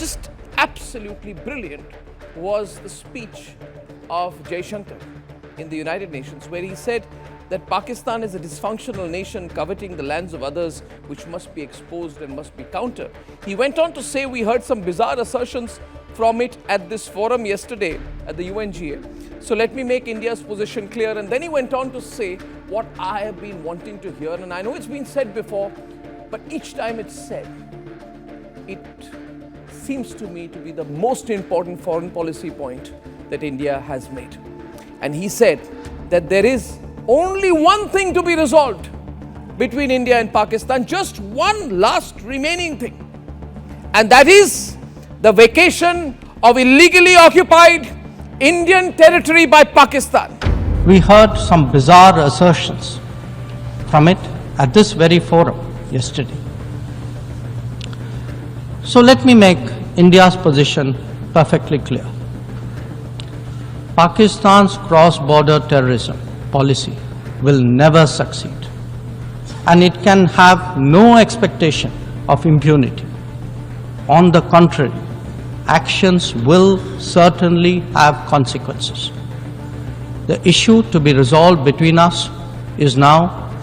just absolutely brilliant was the speech of Jaishankar in the United Nations, where he said that Pakistan is a dysfunctional nation coveting the lands of others, which must be exposed and must be countered. He went on to say, we heard some bizarre assertions from it at this forum yesterday at the UNGA. So let me make India's position clear. And then he went on to say what I have been wanting to hear. And I know it's been said before, but each time it's said, it seems to me to be the most important foreign policy point that India has made. And he said that there is only one thing to be resolved between India and Pakistan, just one last remaining thing. And that is the vacation of illegally occupied Indian territory by Pakistan. We heard some bizarre assertions from it at this very forum yesterday. So let me make India's position perfectly clear. Pakistan's cross-border terrorism policy will never succeed, and it can have no expectation of impunity. On the contrary, actions will certainly have consequences. The issue to be resolved between us is now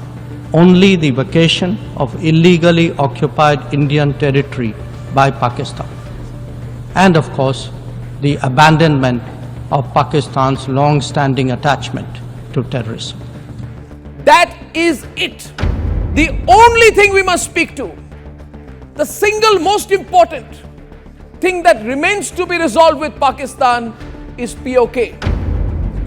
only the vacation of illegally occupied Indian territory by Pakistan, and of course the abandonment of Pakistan's long-standing attachment to terrorism. That is it. The only thing we must speak to, the single most important thing that remains to be resolved with Pakistan is PoK.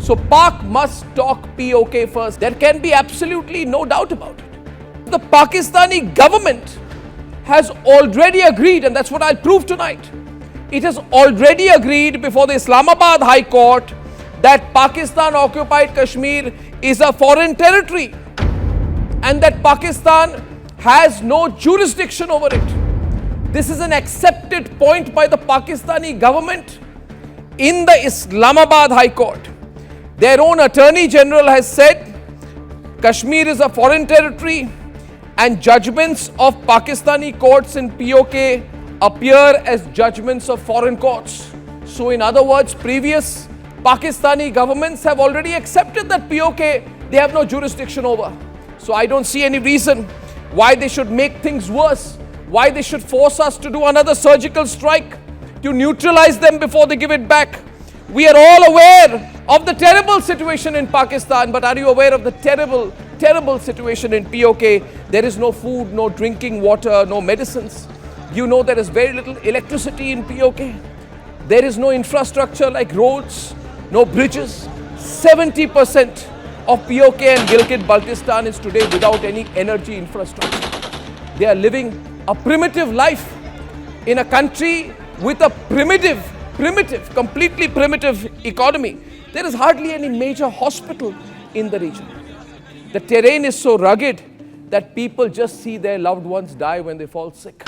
So Pak must talk PoK first. There can be absolutely no doubt about it. The Pakistani government has already agreed, and that's what I'll prove tonight. It has already agreed before the Islamabad High Court that Pakistan occupied Kashmir is a foreign territory and that Pakistan has no jurisdiction over it. This is an accepted point by the Pakistani government in the Islamabad High Court. Their own Attorney General has said Kashmir is a foreign territory and judgments of Pakistani courts in PoK appear as judgments of foreign courts. So in other words, previous Pakistani governments have already accepted that PoK they have no jurisdiction over. So I don't see any reason why they should make things worse, why they should force us to do another surgical strike to neutralize them before they give it back. We are all aware of the terrible situation in Pakistan, but are you aware of the terrible situation in PoK? There is no food, no drinking water, no medicines. You know there is very little electricity in PoK. There is no infrastructure like roads, no bridges. 70% of PoK and Gilgit-Baltistan is today without any energy infrastructure. They are living a primitive life in a country with a completely primitive economy. There is hardly any major hospital in the region. The terrain is so rugged that people just see their loved ones die when they fall sick.